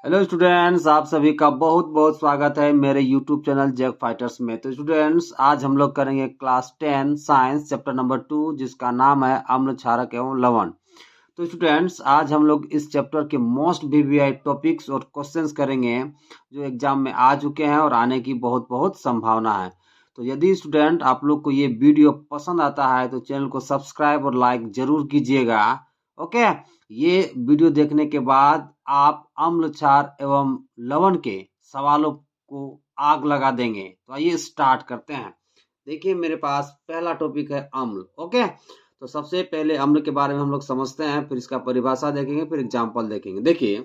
Hello students, आप सभी का बहुत बहुत स्वागत है मेरे यूट्यूब चैनल जग फाइटर्स में। तो स्टूडेंट्स, आज हम लोग करेंगे क्लास 10 साइंस चैप्टर नंबर 2, जिसका नाम है अम्ल, क्षारक एवं लवण। तो स्टूडेंट्स, आज हम लोग इस चैप्टर के मोस्ट वीवीआई टॉपिक्स और क्वेश्चंस करेंगे जो एग्जाम में आ चुके हैं और आने की बहुत बहुत संभावना है। तो यदि स्टूडेंट आप लोग को ये वीडियो पसंद आता है तो चैनल को सब्सक्राइब और लाइक जरूर कीजिएगा। ओके, ये वीडियो देखने के बाद आप अम्ल, क्षार एवं लवण के सवालों को आग लगा देंगे। तो आइए स्टार्ट करते हैं। देखिए, मेरे पास पहला टॉपिक है अम्ल। ओके, तो सबसे पहले अम्ल के बारे में हम लोग समझते हैं, फिर इसका परिभाषा देखेंगे, फिर एग्जाम्पल देखेंगे। देखिए,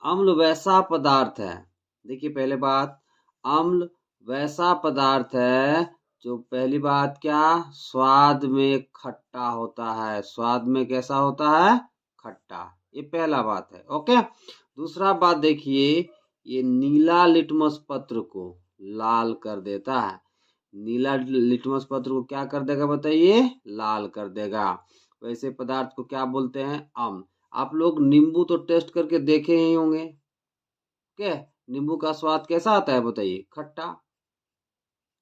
अम्ल वैसा पदार्थ है। देखिए, पहले बात, अम्ल वैसा पदार्थ है जो, पहली बात क्या, स्वाद में खट्टा होता है। स्वाद में कैसा होता है? खट्टा। ये पहला बात है। ओके, दूसरा बात देखिए, ये नीला लिटमस पत्र को लाल कर देता है। नीला लिटमस पत्र को क्या कर देगा बताइए? लाल कर देगा। वैसे पदार्थ को क्या बोलते हैं? अम्ल। आप लोग नींबू तो टेस्ट करके देखे ही होंगे। क्या नींबू का स्वाद कैसा आता है बताइए? खट्टा,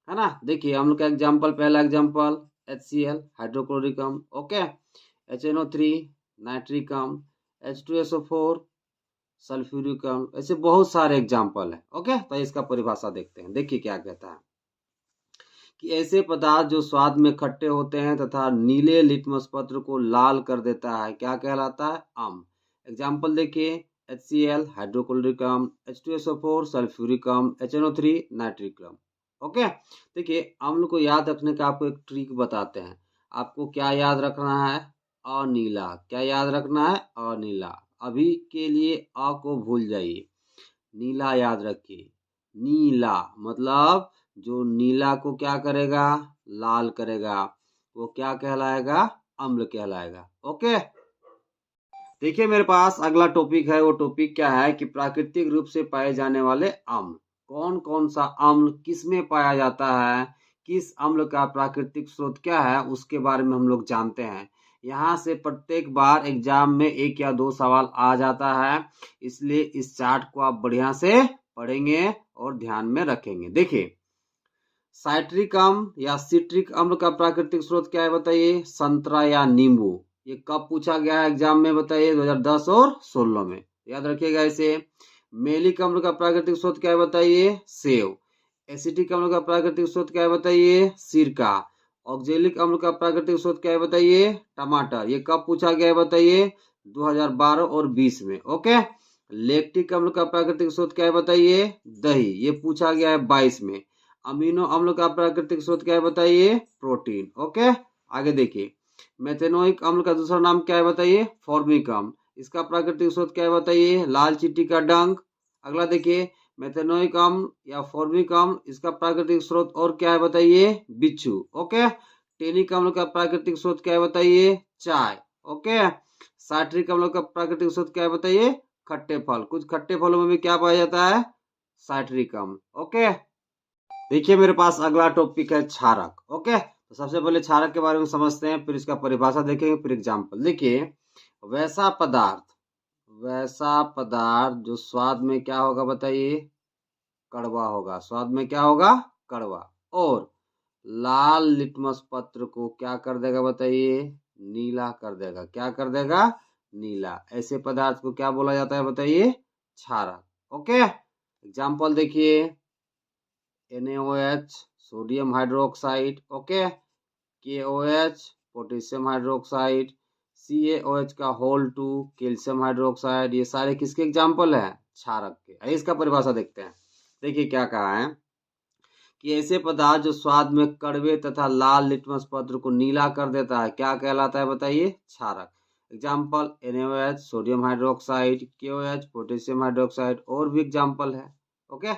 है ना। देखिए, अम्ल का एग्जाम्पल, पहला एग्जाम्पल HCl, हाइड्रोक्लोरिक अम्ल। ओके, HNO3, नाइट्रिक अम्ल, H2SO4, सल्फ्यूरिक अम्ल। ऐसे बहुत सारे एग्जाम्पल है। ओके, तो इसका परिभाषा देखते हैं। देखिए क्या कहता है कि ऐसे पदार्थ जो स्वाद में खट्टे होते हैं तथा नीले लिटमस पत्र को लाल कर देता है, क्या कहलाता है? अम्ल। एग्जाम्पल देखिए, HCl, हाइड्रोक्लोरिक अम्ल, H2SO4, सल्फ्यूरिक अम्ल, HNO3, नाइट्रिक अम्ल। ओके, देखिए, अम्ल को याद रखने का आपको एक ट्रिक बताते हैं। आपको क्या याद रखना है? अनीला। क्या याद रखना है? अनीला। अभी के लिए अ को भूल जाइए, नीला याद रखिए। नीला मतलब जो नीला को क्या करेगा? लाल करेगा। वो क्या कहलाएगा? अम्ल कहलाएगा। ओके, देखिए, मेरे पास अगला टॉपिक है। वो टॉपिक क्या है कि प्राकृतिक रूप से पाए जाने वाले अम्ल। कौन कौन सा अम्ल किसमें पाया जाता है, किस अम्ल का प्राकृतिक स्रोत क्या है, उसके बारे में हम लोग जानते हैं। यहाँ से प्रत्येक बार एग्जाम में 1 या 2 सवाल आ जाता है, इसलिए इस चार्ट को आप बढ़िया से पढ़ेंगे और ध्यान में रखेंगे। देखिए, साइट्रिक अम्ल या सिट्रिक अम्ल का प्राकृतिक स्रोत क्या है बताइए? संतरा या नींबू। ये कब पूछा गया है एग्जाम में बताइए? 2010 और 16 में। याद रखिएगा इसे। मेलिक अम्ल का प्राकृतिक स्रोत क्या है बताइए? सेव। एसिटिक अम्ल का प्राकृतिक स्रोत क्या है बताइए? सिरका। ऑक्जेलिक अम्ल का प्राकृतिक स्रोत क्या है बताइए? टमाटर। ये कब पूछा गया है बताइए? 2012 और 20 में। ओके, लैक्टिक अम्ल का प्राकृतिक स्रोत क्या है बताइए? दही। ये पूछा गया है 22 में। अमीनो अम्ल का प्राकृतिक स्रोत क्या है बताइए? प्रोटीन। ओके, आगे देखिए, मेथेनोइक अम्ल का दूसरा नाम क्या है बताइए? फॉर्मिक अम्ल। इसका प्राकृतिक स्रोत क्या है बताइए? लाल चींटी का डंक। अगला देखिए, मेथेनोइक अम्ल या फॉर्मिक अम्ल, इसका प्राकृतिक स्रोत और क्या है बताइए? बिच्छू। ओके, टेनिक अम्ल का प्राकृतिक स्रोत क्या है बताइए? चाय। ओके, साइट्रिक अम्ल का प्राकृतिक स्रोत क्या है बताइए? खट्टे फल। कुछ खट्टे फलों में भी क्या पाया जाता है? साइट्रिक अम्ल। ओके, देखिए, मेरे पास अगला टॉपिक है क्षारक। ओके, तो सबसे पहले क्षारक के बारे में समझते हैं, फिर इसका परिभाषा देखेंगे, फिर एग्जाम्पल। देखिए, वैसा पदार्थ, वैसा पदार्थ जो स्वाद में क्या होगा बताइए? कड़वा होगा। स्वाद में क्या होगा? कड़वा। और लाल लिटमस पत्र को क्या कर देगा बताइए? नीला कर देगा। क्या कर देगा? नीला। ऐसे पदार्थ को क्या बोला जाता है बताइए? क्षारक। ओके, एग्जाम्पल देखिए, NaOH, sodium hydroxide. Okay, KOH, potassium hydroxide, CaOH का होल 2, कैल्शियम हाइड्रोक्साइड। ये सारे किसके एग्जाम्पल है? क्षारक के। आइए इसका परिभाषा देखते हैं। देखिए क्या कहा है कि ऐसे पदार्थ जो स्वाद में कड़वे तथा लाल लिटमस पत्र को नीला कर देता है, क्या कहलाता है बताइए? क्षारक। Example, NaOH, sodium hydroxide, KOH, potassium hydroxide, और भी एग्जाम्पल है। ओके,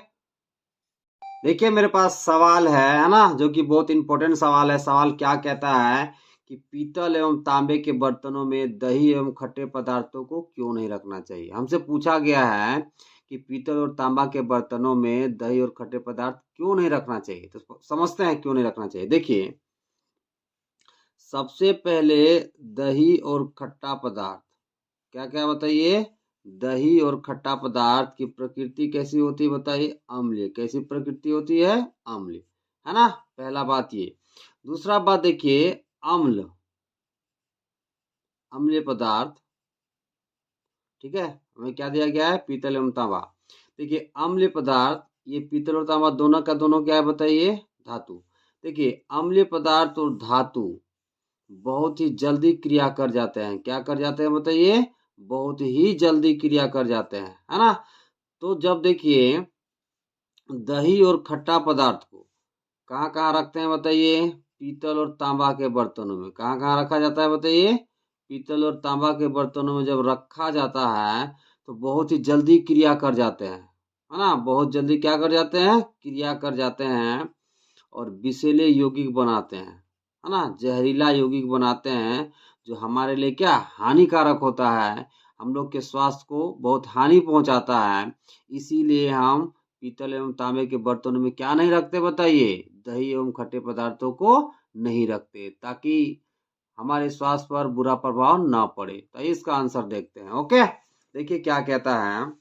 देखिए, मेरे पास सवाल है ना, जो कि बहुत इंपॉर्टेंट सवाल है। सवाल क्या कहता है कि पीतल एवं तांबे के बर्तनों में दही एवं खट्टे पदार्थों को क्यों नहीं रखना चाहिए? हमसे पूछा गया है कि पीतल और तांबा के बर्तनों में दही और खट्टे पदार्थ क्यों नहीं रखना चाहिए। तो समझते हैं क्यों नहीं रखना चाहिए। देखिए, सबसे पहले दही और खट्टा पदार्थ क्या क्या बताइए? दही और खट्टा पदार्थ की प्रकृति कैसी होती है बताइए? अम्लीय। कैसी प्रकृति होती है? अम्लीय, है ना। पहला बात ये। दूसरा बात देखिए, अम्ल, अम्लीय पदार्थ, ठीक है, हमें क्या दिया गया है? पीतल एवं तांबा। देखिए अम्लीय पदार्थ, ये पीतल और तांबा दोनों का दोनों क्या है बताइए? धातु। देखिए अम्लीय पदार्थ और धातु बहुत ही जल्दी क्रिया कर जाते हैं। क्या कर जाते हैं बताइए? बहुत ही जल्दी क्रिया कर जाते हैं, है ना। तो जब देखिए दही और खट्टा पदार्थ को कहाँ कहाँ रखते हैं बताइए? पीतल और तांबा के बर्तनों में। कहाँ कहाँ रखा जाता है बताइए? पीतल और तांबा के बर्तनों में जब रखा जाता है तो बहुत ही जल्दी क्रिया कर जाते हैं, है ना। बहुत जल्दी क्या कर जाते हैं? क्रिया कर जाते हैं और विषैले यौगिक बनाते हैं, है ना। जहरीला यौगिक बनाते हैं जो हमारे लिए क्या हानिकारक होता है, हम लोग के स्वास्थ्य को बहुत हानि पहुंचाता है। इसीलिए हम पीतल एवं तांबे के बर्तनों में क्या नहीं रखते बताइए? दही एवं खट्टे पदार्थों को नहीं रखते, ताकि हमारे स्वास्थ्य पर बुरा प्रभाव ना पड़े। तो इसका आंसर देखते हैं। ओके, देखिए क्या कहता है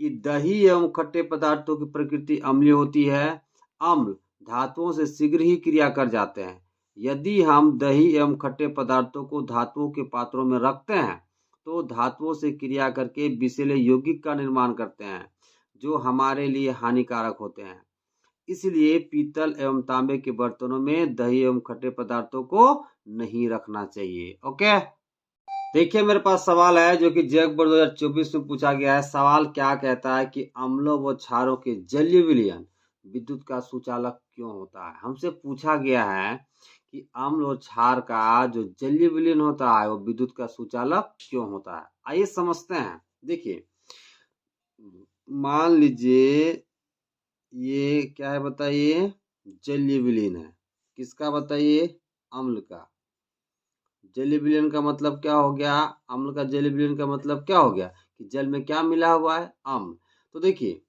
कि दही एवं खट्टे पदार्थों की प्रकृति अम्लीय होती है। अम्ल धातुओं से शीघ्र ही क्रिया कर जाते हैं। यदि हम दही एवं खट्टे पदार्थों को धातुओं के पात्रों में रखते हैं तो धातुओं से क्रिया करके विषैले यौगिक का निर्माण करते हैं जो हमारे लिए हानिकारक होते हैं। इसलिए पीतल एवं तांबे के बर्तनों में दही एवं खट्टे पदार्थों को नहीं रखना चाहिए। ओके, देखिए मेरे पास सवाल है जो कि जैक बोर्ड 2024 में पूछा गया है। सवाल क्या कहता है कि अम्लों व क्षारों के जलीय विलयन विद्युत का सुचालक क्यों होता है। हमसे पूछा गया है कि अम्ल और क्षार का जो जलीय विलयन होता है वो विद्युत का सुचालक क्यों होता है। आइए समझते हैं। देखिए मान लीजिए ये क्या है बताइए? जलीय विलयन है। किसका बताइए? अम्ल का। जलीय विलयन का मतलब क्या हो गया? अम्ल का जलीय विलयन का मतलब क्या हो गया? कि जल में क्या मिला हुआ है? अम्ल। तो देखिए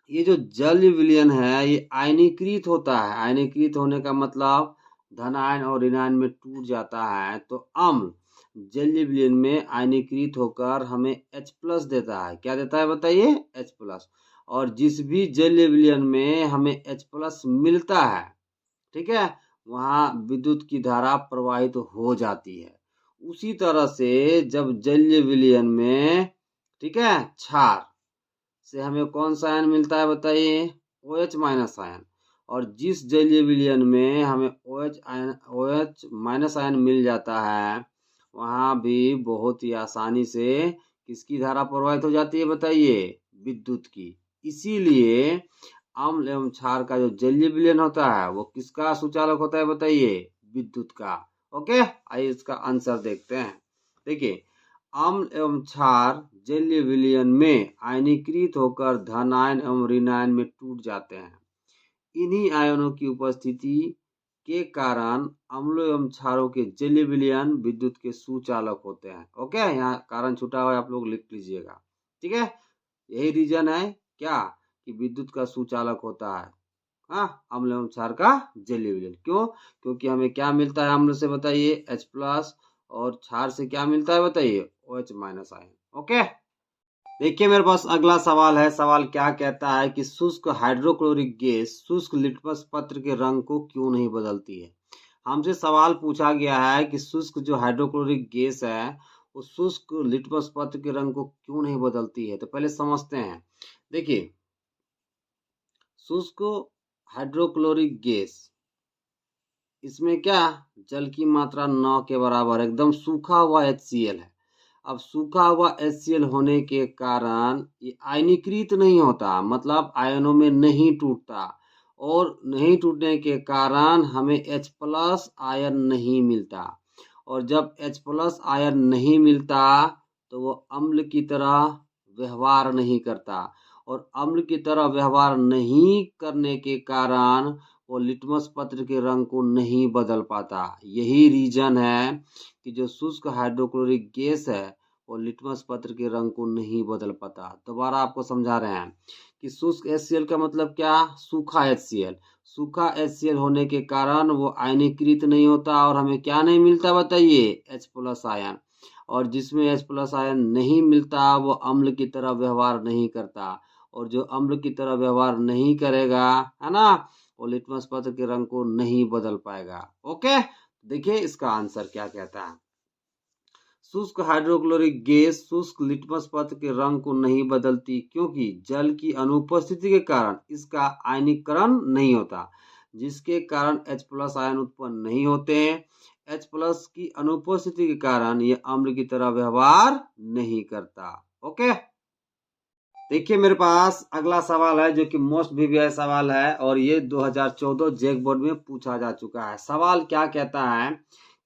ये जो जलीय विलयन है ये आयनीकृत होता है। आयनीकृत होने का मतलब धन आयन और ऋण आयन में टूट जाता है। तो अम्ल जलीय विलयन में आयनीकृत होकर हमें H+ देता है। क्या देता है बताइए? H+। और जिस भी जलीय विलयन में हमें H+ मिलता है, ठीक है, वहां विद्युत की धारा प्रवाहित हो जाती है। उसी तरह से जब जलीय विलयन में, ठीक है, क्षार से हमें कौन सा आयन मिलता है बताइए? OH- ion. और जिस जलीय विलयन में हमें OH- आयन मिल जाता है वहां भी बहुत ही आसानी से किसकी धारा प्रवाहित हो जाती है बताइए? विद्युत की। इसीलिए अम्ल एवं क्षार का जो जलीय विलयन होता है वो किसका सुचालक होता है बताइए? विद्युत का। ओके, आइए इसका आंसर देखते हैं। देखिए अम्ल एवं क्षार जलीय विलयन में आयनीकृत होकर धन आयन एवं ऋण आयन में टूट जाते हैं। इन्हीं आयनों की उपस्थिति के कारण अम्लों एवं क्षारों के जलीय विलयन विद्युत के सुचालक होते हैं। ओके, यहाँ कारण छूटा हुआ आप लोग लिख लीजिएगा। ठीक है, यही रीजन है क्या कि विद्युत का सुचालक होता है। हाँ, अम्ल एवं क्षार का जलीय विलयन। क्यों? क्योंकि हमें क्या मिलता है अम्ल से बताइए? H+ और क्षार से क्या मिलता है बताइए? OH- ion. ओके, देखिए मेरे पास अगला सवाल है। सवाल क्या कहता है कि शुष्क हाइड्रोक्लोरिक गैस शुष्क लिटमस पत्र के रंग को क्यों नहीं बदलती है। हमसे सवाल पूछा गया है कि शुष्क जो हाइड्रोक्लोरिक गैस है वो शुष्क लिटमस पत्र के रंग को क्यों नहीं बदलती है। तो पहले समझते हैं। देखिए शुष्क हाइड्रोक्लोरिक गैस, इसमें क्या जल की मात्रा 9 के बराबर, एकदम सूखा हुआ HCl है। अब सूखा हुआ HCl होने के कारण ये आयनीकृत नहीं होता, मतलब आयनों में नहीं टूटता, और नहीं टूटने के कारण हमें H+ आयन नहीं मिलता। और जब H+ आयन नहीं मिलता तो वो अम्ल की तरह व्यवहार नहीं करता, और अम्ल की तरह व्यवहार नहीं करने के कारण वो लिटमस पत्र के रंग को नहीं बदल पाता। यही रीजन है कि जो शुष्क हाइड्रोक्लोरिक गैस है वो लिटमस पत्र के रंग को नहीं बदल पाता। दोबारा आपको समझा रहे हैं कि शुष्क HCl का मतलब क्या? सूखा HCl। सूखा HCl होने के कारण वो आयनीकृत नहीं होता और हमें क्या नहीं मिलता बताइए? H+ ion. और जिसमें H प्लस आयन नहीं मिलता वो अम्ल की तरह व्यवहार नहीं करता, और जो अम्ल की तरह व्यवहार नहीं करेगा, है ना, वो लिटमस पत्र के रंग को नहीं बदल पाएगा। ओके, देखिए इसका आंसर क्या कहता है। शुष्क हाइड्रोक्लोरिक गैस शुष्क लिटमस पत्र के रंग को नहीं बदलती क्योंकि जल की अनुपस्थिति के कारण इसका आयनीकरण नहीं होता, जिसके कारण H प्लस आयन उत्पन्न नहीं होते हैं। H प्लस की अनुपस्थिति के कारण यह अम्ल की तरह व्यवहार नहीं करता। ओके, देखिए मेरे पास अगला सवाल है जो कि मोस्ट वीवीआई सवाल है, और ये 2014 जैक बोर्ड में पूछा जा चुका है। सवाल क्या कहता है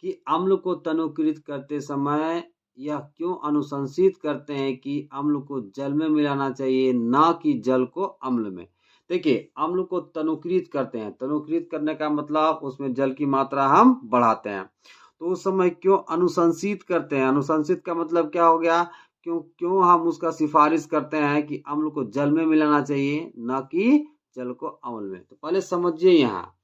कि अम्ल को तनुकृत करते समय यह क्यों अनुशंसित करते हैं कि अम्ल को जल में मिलाना चाहिए, ना कि जल को अम्ल में। देखिए, अम्ल को तनुकृत करते हैं, तनुकृत करने का मतलब उसमें जल की मात्रा हम बढ़ाते हैं, तो उस समय क्यों अनुशंसित करते हैं। अनुशंसित का मतलब क्या हो गया, क्यों हम उसका सिफारिश करते हैं कि अम्ल को जल में मिलाना चाहिए, न कि जल को अम्ल में। तो पहले समझिए, यहाँ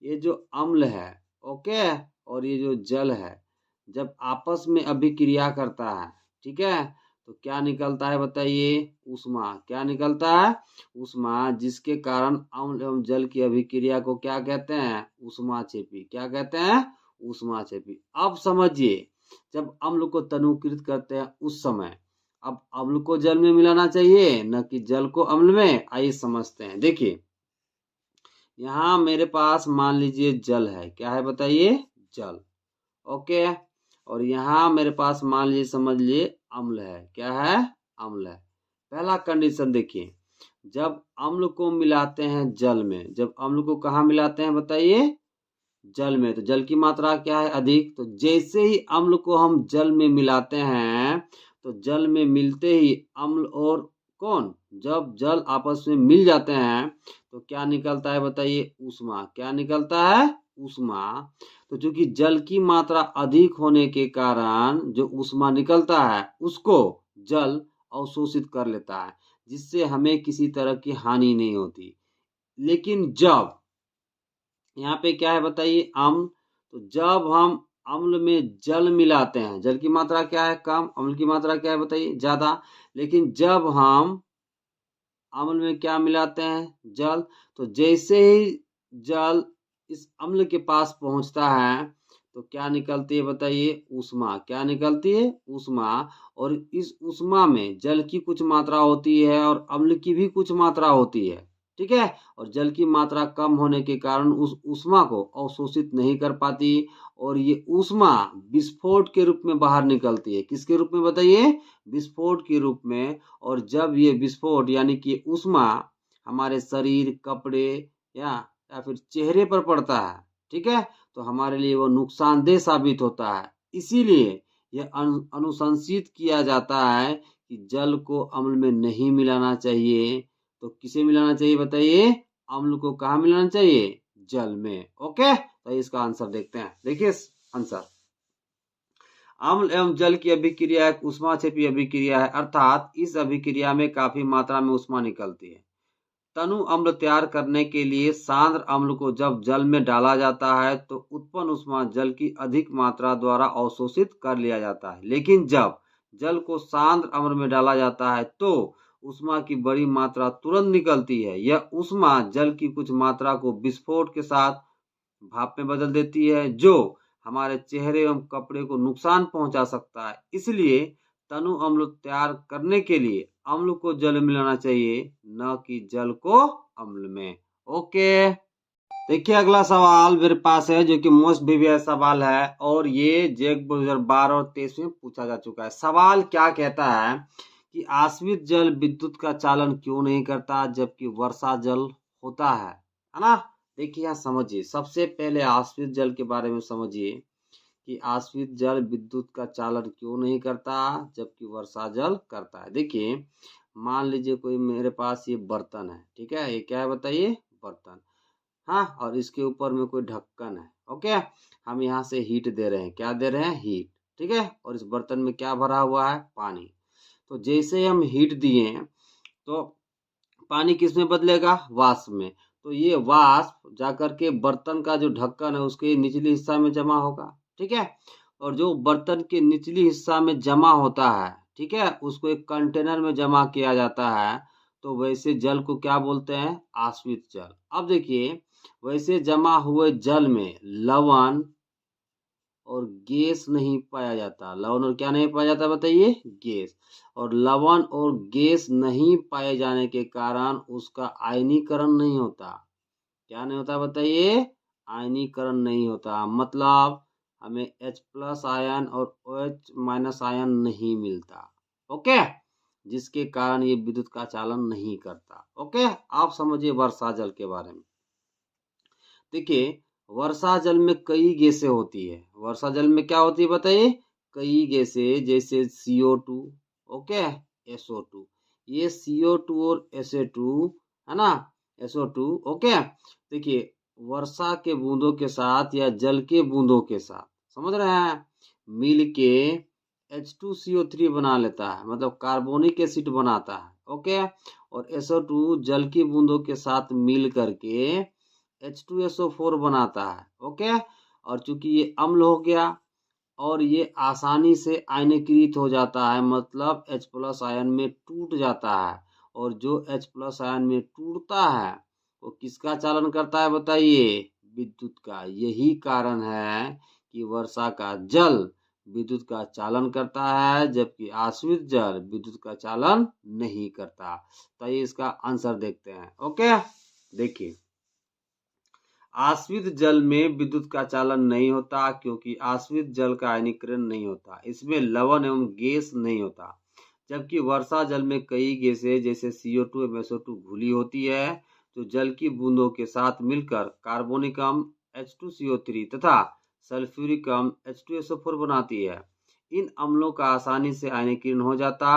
ये जो अम्ल है, ओके, और ये जो जल है, जब आपस में अभिक्रिया करता है, ठीक है, तो क्या निकलता है बताइए, ऊष्मा। क्या निकलता है, ऊष्मा, जिसके कारण अम्ल एवं जल की अभिक्रिया को क्या कहते हैं, ऊष्माक्षेपी। क्या कहते हैं, ऊष्माक्षेपी। अब समझिए, जब अम्ल को तनुकृत करते हैं उस समय अब अम्ल को जल में मिलाना चाहिए, न कि जल को अम्ल में। आइए समझते हैं। देखिए, यहाँ मेरे पास मान लीजिए जल है, क्या है बताइए, जल, ओके, और यहाँ मेरे पास मान लीजिए, समझ लिए, अम्ल है। क्या है, अम्ल है। पहला कंडीशन देखिए, जब अम्ल को मिलाते हैं जल में, जब अम्ल को कहाँ मिलाते हैं बताइए, जल में, तो जल की मात्रा क्या है, अधिक। तो जैसे ही अम्ल को हम जल में मिलाते हैं, तो जल में मिलते ही अम्ल और कौन, जब जल आपस में मिल जाते हैं तो क्या निकलता है बताइए, ऊष्मा। क्या निकलता है, ऊष्मा। तो चूंकि जल की मात्रा अधिक होने के कारण जो ऊष्मा निकलता है उसको जल अवशोषित कर लेता है, जिससे हमें किसी तरह की हानि नहीं होती। लेकिन जब यहाँ पे क्या है बताइए, अम्ल, तो जब हम अम्ल में जल मिलाते हैं, जल की मात्रा क्या है, कम, अम्ल की मात्रा क्या है बताइए, ज्यादा। लेकिन जब हम अम्ल में क्या मिलाते हैं, जल, तो जैसे ही जल इस अम्ल के पास पहुंचता है तो क्या निकलती है बताइए, ऊष्मा। क्या निकलती है, ऊष्मा। और इस ऊष्मा में जल की कुछ मात्रा होती है और अम्ल की भी कुछ मात्रा होती है, ठीक है, और जल की मात्रा कम होने के कारण उस ऊष्मा को अवशोषित नहीं कर पाती, और ये ऊष्मा विस्फोट के रूप में बाहर निकलती है। किसके रूप में बताइए, विस्फोट के रूप में। और जब ये विस्फोट यानी कि ऊष्मा हमारे शरीर, कपड़े या फिर चेहरे पर पड़ता है, ठीक है, तो हमारे लिए वो नुकसानदेह साबित होता है। इसीलिए यह अनुशंसित किया जाता है कि जल को अम्ल में नहीं मिलाना चाहिए। तो किसे मिलाना चाहिए बताइए, अम्ल को कहाँ मिलाना चाहिए, जल में। ओके, तो इसका आंसर देखते हैं। देखिए आंसर, अम्ल एवं जल की अभिक्रिया एक ऊष्माक्षेपी अभिक्रिया है, अर्थात इस अभिक्रिया में काफी मात्रा में ऊष्मा निकलती है। तनु अम्ल तैयार करने के लिए सांद्र अम्ल को जब जल में डाला जाता है तो उत्पन्न ऊष्मा जल की अधिक मात्रा द्वारा अवशोषित कर लिया जाता है। लेकिन जब जल को सांद्र अम्ल में डाला जाता है तो ऊष्मा की बड़ी मात्रा तुरंत निकलती है। यह ऊष्मा जल की कुछ मात्रा को विस्फोट के साथ भाप में बदल देती है, जो हमारे चेहरे एवं कपड़े को नुकसान पहुंचा सकता है। इसलिए तनु अम्ल तैयार करने के लिए अम्ल को जल में मिलाना चाहिए, न कि जल को अम्ल में। ओके, देखिए अगला सवाल मेरे पास है जो कि मोस्ट वीवीआई सवाल है, और ये जैक 2012 और 23 में पूछा जा चुका है। सवाल क्या कहता है कि आश्रित जल विद्युत का चालन क्यों नहीं करता जबकि वर्षा जल होता है ना। देखिए यहाँ समझिए, सबसे पहले आश्रित जल के बारे में समझिए कि आश्रित जल विद्युत का चालन क्यों नहीं करता जबकि वर्षा जल करता है। देखिए, मान लीजिए कोई मेरे पास ये बर्तन है, ठीक है, ये क्या है बताइए, बर्तन, हाँ, और इसके ऊपर में कोई ढक्कन है, ओके, हम यहाँ से हीट दे रहे हैं, क्या दे रहे हैं, हीट, ठीक है, और इस बर्तन में क्या भरा हुआ है, पानी। तो जैसे हम हीट दिए तो पानी किस में बदलेगा, वाष्प में। तो ये वाष्प जाकर के बर्तन का जो ढक्कन है उसके निचले हिस्सा में जमा होगा, ठीक है। और जो बर्तन के निचली हिस्सा में जमा होता है, ठीक है, उसको एक कंटेनर में जमा किया जाता है, तो वैसे जल को क्या बोलते हैं? आश्रित जल। अब देखिए, वैसे जमा हुए जल में लवण और गैस नहीं पाया जाता। लवण और क्या नहीं पाया जाता बताइए? गैस। और लवण और गैस नहीं पाए जाने के कारण उसका आयनीकरण नहीं होता। क्या नहीं होता बताइए? आयनीकरण नहीं होता, मतलब हमें H+ आयन और OH- आयन नहीं मिलता। ओके, जिसके कारण ये विद्युत का चालन नहीं करता। ओके, आप समझिए वर्षा जल के बारे में। देखिए, वर्षा जल में कई गैसें होती है। वर्षा जल में क्या होती है बताइए? कई गैसें, जैसे CO2, ओके, SO2। ये CO2 और SA2 है ना, SO2, ओके। देखिए, वर्षा के बूंदों के साथ या जल के बूंदों के साथ, समझ रहे हैं, मिल के H2CO3 बना लेता है, मतलब कार्बोनिक एसिड बनाता है। ओके, और SO2 जल की बूंदों के साथ मिल करके H2SO4 बनाता है। ओके, और चूंकि ये अम्ल हो गया और ये आसानी से आयनीकृत हो जाता है, मतलब H+ आयन में टूट जाता है। और जो H+ आयन में टूटता है वो किसका चालन करता है बताइए? विद्युत का। यही कारण है कि वर्षा का जल विद्युत का चालन करता है, जबकि आश्रित जल विद्युत का चालन नहीं करता। तो ये इसका आंसर देखते हैं। ओके, देखिए, आश्रित जल में विद्युत का चालन नहीं होता क्योंकि आश्रित जल का आयनीकरण नहीं होता, इसमें लवण एवं गैस नहीं होता। जबकि वर्षा जल में कई गैसें जैसे CO2 एवं SO2 घुली होती है, जो जल की बूंदों के साथ मिलकर कार्बोनिक अम्ल H2CO3 तथा सल्फ्यूरिक अम्ल H2SO4 बनाती है। इन अम्लों का आसानी से आयनीकरण हो जाता,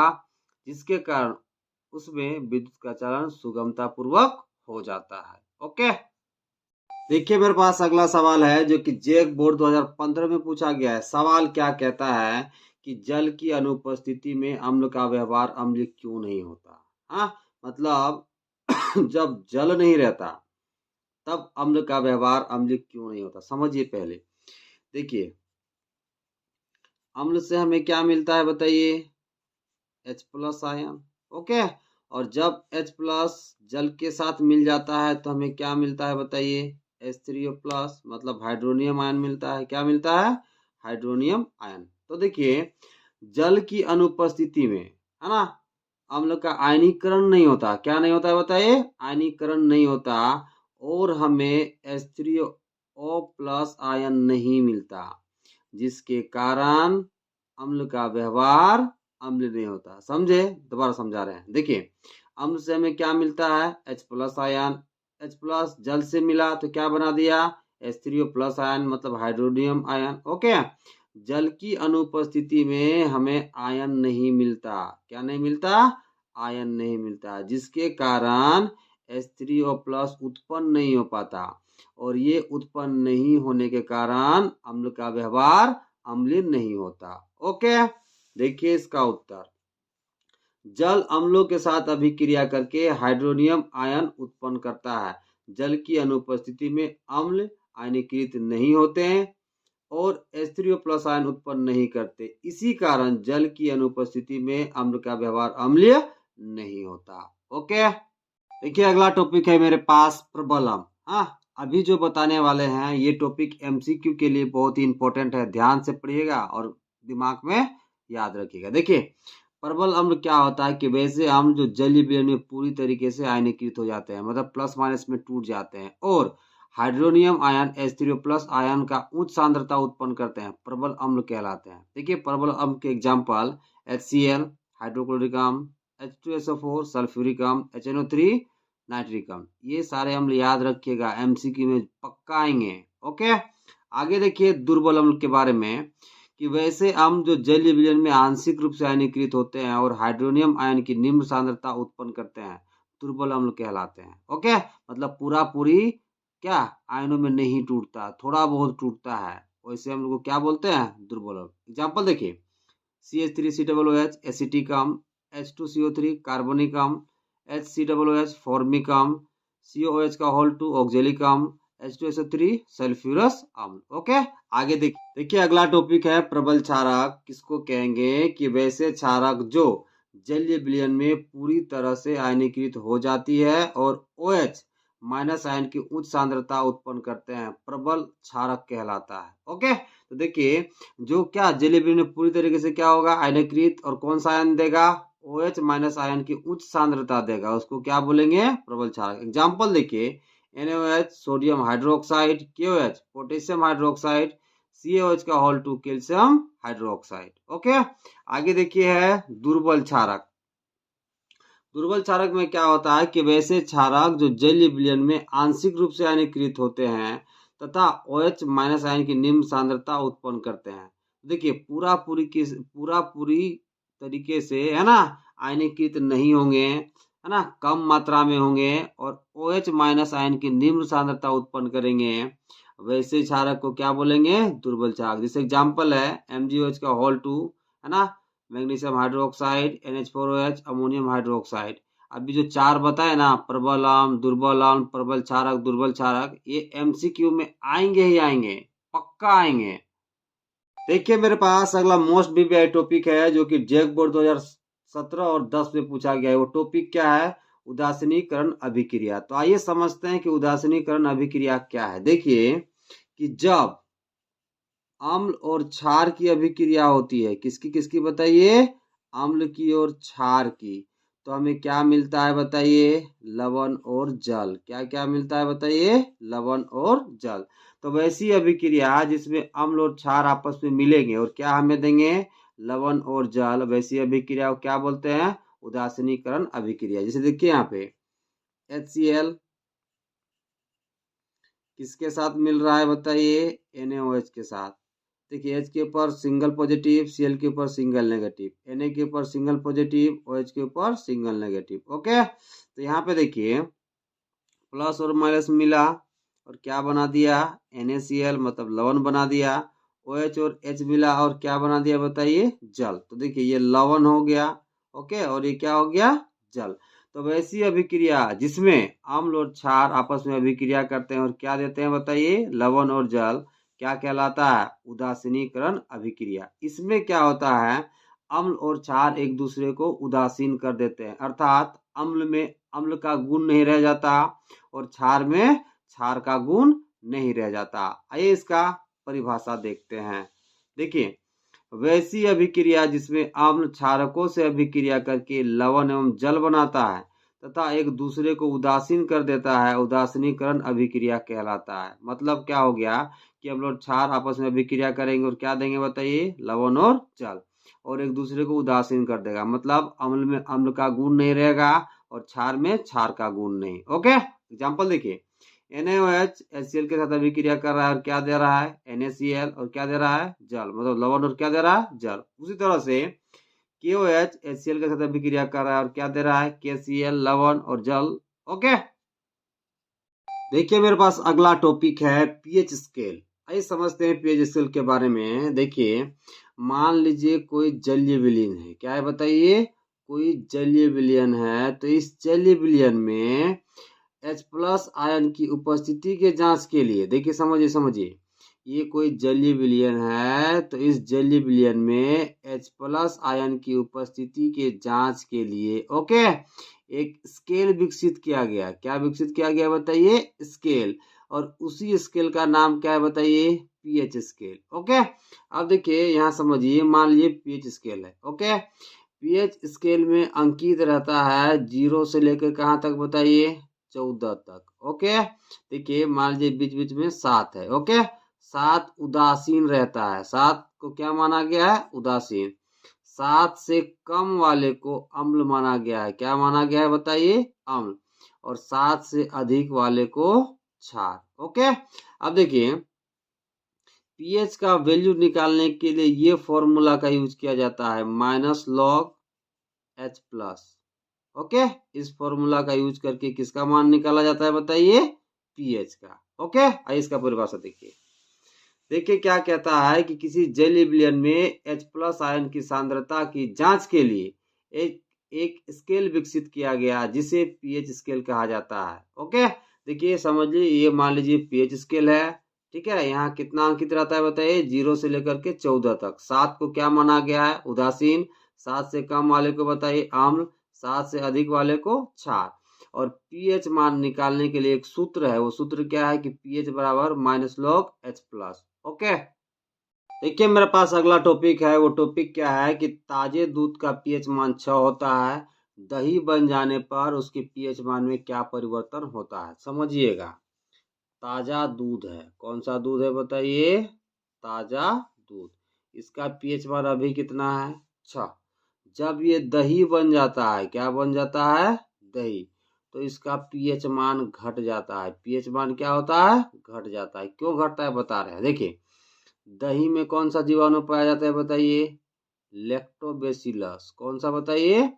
जिसके कारण उसमें विद्युत का चालन सुगमता पूर्वक हो जाता है। ओके, देखिए मेरे पास अगला सवाल है जो कि जेक बोर्ड 2015 में पूछा गया है। सवाल क्या कहता है कि जल की अनुपस्थिति में अम्ल का व्यवहार अम्लीय क्यों नहीं होता? हाँ, मतलब जब जल नहीं रहता तब अम्ल का व्यवहार अम्लीय क्यों नहीं होता? समझिए पहले। देखिए, अम्ल से हमें क्या मिलता है बताइए? H+ ion. ओके, और जब H+ जल के साथ मिल जाता है तो हमें क्या मिलता है बताइए? H3O+, मतलब हाइड्रोनियम आयन मिलता है। क्या मिलता है? Hydronium ion. तो देखिए, जल की अनुपस्थिति में, है ना, अम्ल का आयनीकरण नहीं होता। क्या नहीं होता है बताइए? आयनीकरण नहीं होता, और हमें H3O+ आयन नहीं मिलता, जिसके कारण अम्ल का व्यवहार अम्ल नहीं होता। समझे? दोबारा समझा रहे हैं। देखिए, अम्ल से हमें क्या मिलता है? H+ ion. H+ जल से मिला तो क्या बना दिया? H3O+ आयन, मतलब हाइड्रोनियम आयन। ओके, जल की अनुपस्थिति में हमें आयन नहीं मिलता। क्या नहीं मिलता? आयन नहीं मिलता, जिसके कारण H3O+ उत्पन्न नहीं हो पाता, और ये उत्पन्न नहीं होने के कारण अम्ल का व्यवहार अम्लीय नहीं होता। ओके, देखिए इसका उत्तर। जल अम्लों के साथ अभिक्रिया करके हाइड्रोनियम आयन उत्पन्न करता है। जल की अनुपस्थिति में अम्ल आयनीकृत नहीं होते हैं और H3O+ आयन उत्पन्न नहीं करते। इसी कारण जल की अनुपस्थिति में अम्ल का व्यवहार अम्लीय नहीं होता। ओके, देखिए अगला टॉपिक है मेरे पास प्रबल अम्ल। हाँ, अभी जो बताने वाले हैं ये टॉपिक MCQ के लिए बहुत ही इंपॉर्टेंट है। ध्यान से पढ़िएगा और दिमाग में याद रखिएगा। देखिए, प्रबल अम्ल क्या होता है कि वैसे अम्ल जो जलीय विलयन में पूरी तरीके से आयनीकृत हो जाते हैं, मतलब प्लस माइनस में टूट जाते हैं, और हाइड्रोनियम आयन H3O+ आयन का उच्च सांद्रता उत्पन्न करते हैं, प्रबल अम्ल कहलाते हैं। देखिए, प्रबल अम्ल के एग्जाम्पल HCl, हाइड्रोक्लोरिक अम्ल, H2SO4, सल्फ्यूरिक अम्ल, HNO3, नाइट्रिक अम्ल। ये सारे अम्ल याद रखिएगा, MCQ में पक्का आएंगे। ओके, आगे देखिए दुर्बल अम्ल के बारे में कि वैसे अम्ल जो जलीय विलयन में आंशिक रूप से आयनीकृत होते हैं और हाइड्रोनियम आयन की निम्न सांद्रता उत्पन्न करते हैं, दुर्बल अम्ल कहलाते हैं। ओके, मतलब पूरा पूरी क्या आयनों में नहीं टूटता, थोड़ा बहुत टूटता है, वैसे अम्ल को क्या बोलते हैं? दुर्बल अम्ल। एग्जाम्पल देखिए, CH3COOH एसिटिक अम्ल, H2CO3 कार्बोनिक अम्ल, HCOOH फॉर्मिक अम्ल, COOH का होल 2 ऑक्जेलिक अम्ल, H2SO3 सल्फ्यूरस अम्ल। ओके, आगे देखिए अगला टॉपिक है प्रबल क्षारक। किसको कहेंगे कि वैसे क्षारक जो जलीय विलयन में पूरी तरह से आयनीकृत हो जाती है और OH माइनस आयन की उच्च सांद्रता उत्पन्न करते हैं, प्रबल क्षारक कहलाता है। ओके, तो देखिए जो क्या जलीय विलयन में पूरी तरीके से क्या होगा, आयनीकृत, और कौन सा आयन देगा, OH माइनस आयन की उच्च सांद्रता देगा, उसको क्या बोलेंगे, प्रबल क्षारक। एग्जाम्पल देखिए NaOH sodium hydroxide, KOH potassium hydroxide, CaOH का होल 2 कैल्शियम हाइड्रोक्साइड। ओके, आगे देखिए है दुर्बल क्षारक। दुर्बल क्षारक में क्या होता है कि वैसे क्षारक जो जलीय विलयन में आंशिक रूप से आयनीकृत होते हैं तथा OH माइनस आयन की निम्न सांद्रता उत्पन्न करते हैं। देखिए पूरा पूरी तरीके से है ना आयनीकृत नहीं होंगे, है ना, कम मात्रा में होंगे और OH माइनस आयन की निम्न सांद्रता उत्पन्न करेंगे, वैसे क्षारक को क्या बोलेंगे, दुर्बल क्षारक। जैसे एग्जाम्पल है MgOH का होल 2, है ना, magnesium hydroxide, NH4OH, ammonium hydroxide. अभी जो चार बताए ना, प्रबल अम्ल, दुर्बल अम्ल, प्रबल क्षारक, दुर्बल क्षारक, ये MCQ में आएंगे ही आएंगे, पक्का आएंगे। देखिए मेरे पास अगला मोस्ट VVI टॉपिक है जो कि जेक बोर्ड 2017 और 10 में पूछा गया है। वो टॉपिक क्या है, उदासीनीकरण अभिक्रिया। तो आइए समझते हैं कि उदासीनीकरण अभिक्रिया क्या है। देखिए कि जब अम्ल और क्षार की अभिक्रिया होती है, किसकी किसकी बताइए, अम्ल की और क्षार की, तो हमें क्या मिलता है बताइए, लवण और जल। क्या क्या मिलता है बताइए, लवण और जल। तो वैसी अभिक्रिया जिसमें अम्ल और क्षार आपस में मिलेंगे और क्या हमें देंगे, लवण और जल, वैसी अभिक्रिया को क्या बोलते हैं, उदासीनीकरण अभिक्रिया। जैसे देखिए यहाँ पे HCl किसके साथ मिल रहा है बताइए, NaOH के साथ। देखिए H के ऊपर सिंगल पॉजिटिव, Cl के ऊपर सिंगल नेगेटिव, Na के ऊपर सिंगल पॉजिटिव, OH के ऊपर सिंगल नेगेटिव। ओके, तो यहाँ पे देखिए प्लस और माइनस मिला और क्या बना दिया, NaCl मतलब लवण बना दिया। OH और H मिला और क्या बना दिया बताइए, जल। तो देखिए ये लवण हो गया, ओके, और ये क्या हो गया, जल। तो वैसी अभिक्रिया जिसमें अम्ल और क्षार आपस में अभिक्रिया करते हैं और क्या देते हैं बताइए, लवण और जल, क्या कहलाता है, उदासीनीकरण अभिक्रिया। इसमें क्या होता है, अम्ल और क्षार एक दूसरे को उदासीन कर देते हैं, अर्थात अम्ल में अम्ल का गुण नहीं रह जाता और क्षार में क्षार का गुण नहीं रह जाता। आइए इसका परिभाषा देखते हैं। देखिए वैसी अभिक्रिया जिसमें अम्ल क्षारकों से अभिक्रिया करके लवण एवं जल बनाता है तथा एक दूसरे को उदासीन कर देता है, उदासीनीकरण अभिक्रिया कहलाता है। मतलब क्या हो गया कि अम्ल और क्षार आपस में अभिक्रिया करेंगे और क्या देंगे बताइए, लवण और जल, और एक दूसरे को उदासीन कर देगा, मतलब अम्ल में अम्ल का गुण नहीं रहेगा और क्षार में क्षार का गुण नहीं। ओके, एग्जाम्पल देखिए NaOH HCl के साथ अभिक्रिया कर रहा है और क्या दे रहा है, NaCl, और क्या दे रहा है, जल, मतलब लवण, और क्या दे रहा है, जल। उसी तरह से KOH HCl के साथ अभिक्रिया कर रहा है और क्या दे रहा है, KCl, लवण और जल। ओके, देखिए मेरे पास अगला टॉपिक है पीएच स्केल। आइए समझते हैं पीएच स्केल के बारे में। देखिए मान लीजिए कोई जलीय विलयन है, क्या है बताइए, कोई जलीय विलयन है, तो इस जलीय विलयन में H+ आयन की उपस्थिति के जांच के लिए, देखिए समझिए ये कोई जलीय विलयन है, तो इस जलीय विलयन में H+ आयन की उपस्थिति के जांच के लिए ओके एक स्केल विकसित किया गया। क्या विकसित किया गया बताइए, स्केल, और उसी स्केल का नाम क्या है बताइए, पीएच स्केल। ओके, अब देखिए यहाँ समझिए, मान लीजिए पीएच स्केल है। ओके, पीएच स्केल में अंकित रहता है 0 से लेकर कहाँ तक बताइए, 14 तक। ओके, देखिए मान लीजिए बीच बीच में 7 है। ओके, 7 उदासीन रहता है, 7 को क्या माना गया है, उदासीन। 7 से कम वाले को अम्ल माना गया है, क्या माना गया है बताइए, अम्ल, और 7 से अधिक वाले को क्षार। ओके, अब देखिए पीएच का वैल्यू निकालने के लिए ये फॉर्मूला का यूज किया जाता है, -log H+। ओके, इस फॉर्मूला का यूज करके किसका मान निकाला जाता है बताइए, पीएच का। ओके, आइए इसका परिभाषा देखिए। देखिए क्या कहता है कि किसी जलीय विलयन में H+ आयन की सांद्रता की जांच के लिए एक स्केल विकसित किया गया जिसे पीएच स्केल कहा जाता है। ओके, देखिए समझिए, ये मान लीजिए पीएच स्केल है, ठीक है। यहाँ कितना अंकित रहता है बताइए, 0 से लेकर के 14 तक। 7 को क्या माना गया है, उदासीन। 7 से कम वाले को बताइए अम्ल, 7 से अधिक वाले को क्षार। और पीएच मान निकालने के लिए एक सूत्र है, वो सूत्र क्या है कि पीएच बराबर -log H+। ओके, देखिए मेरे पास अगला टॉपिक है। वो टॉपिक क्या है कि ताजे दूध का पीएच मान 6 होता है, दही बन जाने पर उसके पीएच मान में क्या परिवर्तन होता है, समझिएगा। ताजा दूध है, कौन सा दूध है बताइए, ताजा दूध। इसका पीएच मान अभी कितना है, 6। जब ये दही बन जाता है, क्या बन जाता है, दही, तो इसका पीएच मान घट जाता है। पीएच मान क्या होता है, घट जाता है। क्यों घटता है बता रहे हैं, देखिए दही में कौन सा जीवाणु पाया जाता है बताइए, लैक्टोबैसिलस। कौन सा बताइए,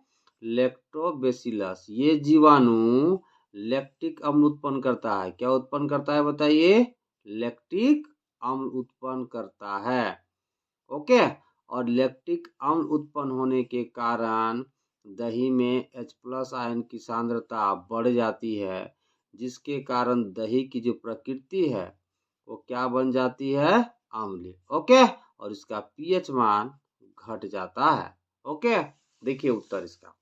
लैक्टोबैसिलस। ये जीवाणु लैक्टिक अम्ल उत्पन्न करता है। क्या उत्पन्न करता है बताइए, लैक्टिक अम्ल उत्पन्न करता है। ओके, और लैक्टिक अम्ल उत्पन्न होने के कारण दही में H+ आयन की सांद्रता बढ़ जाती है, जिसके कारण दही की जो प्रकृति है वो क्या बन जाती है, अम्लीय। ओके, और इसका पीएच मान घट जाता है। ओके, देखिए उत्तर इसका,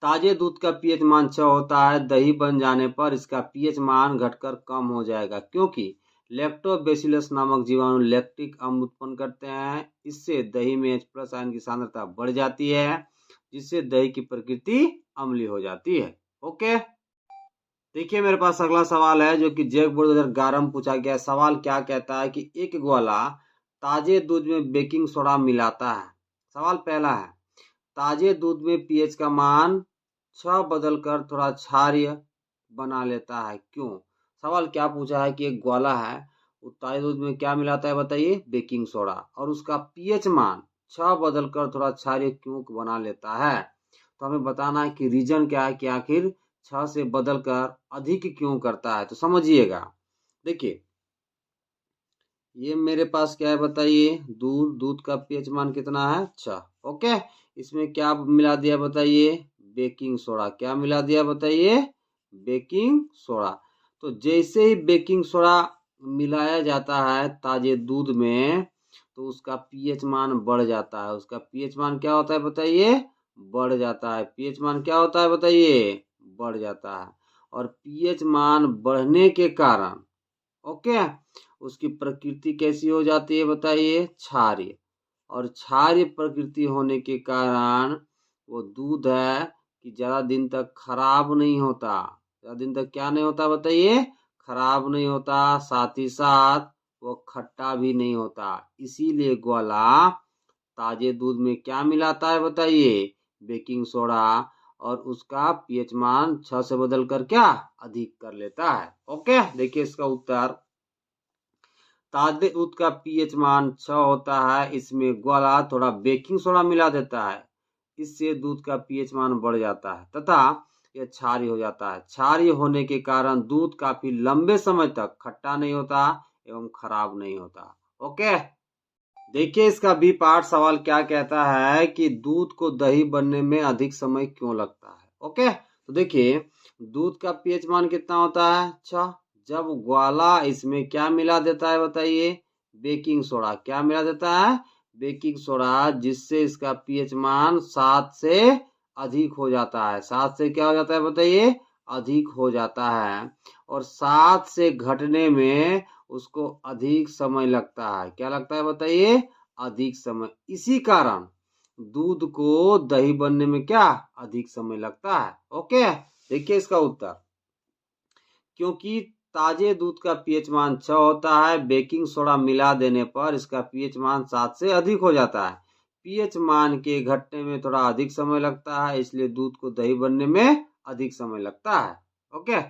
ताजे दूध का पीएच मान 6 होता है, दही बन जाने पर इसका पीएच मान घटकर कम हो जाएगा, क्योंकि लैक्टोबैसिलस नामक जीवाणु लैक्टिक अम्ल उत्पन्न करते हैं। इससे दही में H+ आयन की सांद्रता बढ़ जाती है, जिससे दही की प्रकृति अम्लीय हो जाती है। ओके, देखिए मेरे पास अगला सवाल है जो कि जेक बोर्ड 2011 में पूछा गया। सवाल क्या कहता है कि एक ग्वाला ताजे दूध में बेकिंग सोडा मिलाता है। सवाल पहला है, ताजे दूध में पीएच का मान 6 बदलकर थोड़ा क्षारीय बना लेता है, क्यों। सवाल क्या पूछा है कि एक ग्वाला है, वो ताजे दूध में क्या मिलाता है बताइए, बेकिंग सोडा, और उसका पीएच मान 6 बदलकर थोड़ा क्षारीय क्यों बना लेता है। तो हमें बताना है कि रीजन क्या है, कि आखिर 6 से बदलकर अधिक क्यों करता है। तो समझिएगा, देखिए ये मेरे पास क्या है बताइए, दूध का पीएच मान कितना है, 6। ओके, इसमें क्या मिला दिया बताइए, बेकिंग सोडा। क्या मिला दिया बताइए, बेकिंग सोडा। तो जैसे ही बेकिंग सोडा मिलाया जाता है ताजे दूध में, तो उसका पीएच मान बढ़ जाता है। उसका पीएच मान क्या होता है बताइए, बढ़ जाता है। पीएच मान क्या होता है बताइए, बढ़ जाता है। और पीएच मान बढ़ने के कारण, ओके, उसकी प्रकृति कैसी हो जाती है बताइए, क्षारीय। और क्षारीय प्रकृति होने के कारण वो दूध है कि ज्यादा दिन तक खराब नहीं होता। ज्यादा दिन तक क्या नहीं होता बताइए, खराब नहीं होता। साथ ही साथ वो खट्टा भी नहीं होता। इसीलिए ग्वाला ताजे दूध में क्या मिलाता है बताइए, बेकिंग सोडा, और उसका पीएच मान 6 से बदलकर क्या अधिक कर लेता है। ओके, देखिए इसका उत्तर, ताजे दूध का पीएच मान 6 होता है, इसमें ग्वाला थोड़ा बेकिंग सोडा मिला देता है, इससे दूध का पीएच मान बढ़ जाता है तथा यह क्षारीय हो जाता है। क्षारीय होने के कारण दूध काफी लंबे समय तक खट्टा नहीं होता एवं खराब नहीं होता। ओके, देखिए इसका बी पार्ट। सवाल क्या कहता है कि दूध को दही बनने में अधिक समय क्यों लगता है। ओके, तो देखिए दूध का पीएच मान कितना होता है, 6। जब ग्वाला इसमें क्या मिला देता है बताइए, बेकिंग सोडा। क्या मिला देता है, बेकिंग सोडा, जिससे इसका पीएच मान 7 से अधिक हो जाता है। 7 से क्या हो जाता है बताइए, अधिक हो जाता है। और 7 से घटने में उसको अधिक समय लगता है। क्या लगता है बताइए, अधिक समय। इसी कारण दूध को दही बनने में क्या अधिक समय लगता है। ओके, देखिए इसका उत्तर, क्योंकि ताजे दूध का पीएच मान 6 होता है, बेकिंग सोडा मिला देने पर इसका पीएच मान 7 से अधिक हो जाता है। पीएच मान के घटने में थोड़ा अधिक समय लगता है, इसलिए दूध को दही बनने में अधिक समय लगता है। ओके,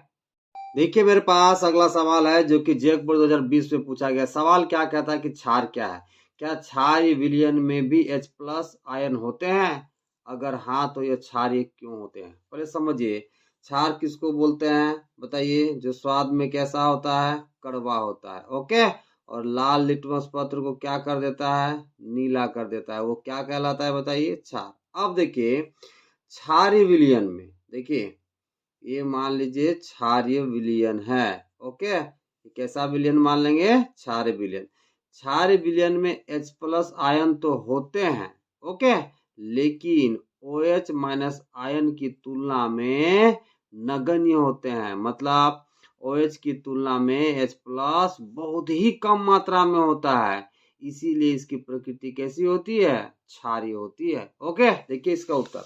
देखिए मेरे पास अगला सवाल है जो कि जेक बोर्ड 2020 में पूछा गया। सवाल क्या कहता है कि क्षार क्या है, क्या क्षारीय विलयन में भी H+ आयन होते हैं, अगर हाँ तो ये क्षारीय क्यों होते हैं। पहले समझिए, क्षार किसको बोलते हैं बताइए, जो स्वाद में कैसा होता है, कड़वा होता है। ओके, और लाल लिटमस पत्र को क्या कर देता है, नीला कर देता है, वो क्या कहलाता है बताइए, क्षार। अब देखिए क्षारीय विलयन में, देखिए ये मान लीजिए क्षारीय विलयन है। ओके, कैसा विलयन मान लेंगे? क्षारीय विलयन। क्षारीय विलयन में H+ आयन तो होते हैं, ओके, लेकिन OH- आयन की तुलना में नगण्य होते हैं। मतलब OH की तुलना में H+ बहुत ही कम मात्रा में होता है, इसीलिए इसकी प्रकृति कैसी होती है? क्षारीय होती है। ओके, देखिए इसका उत्तर।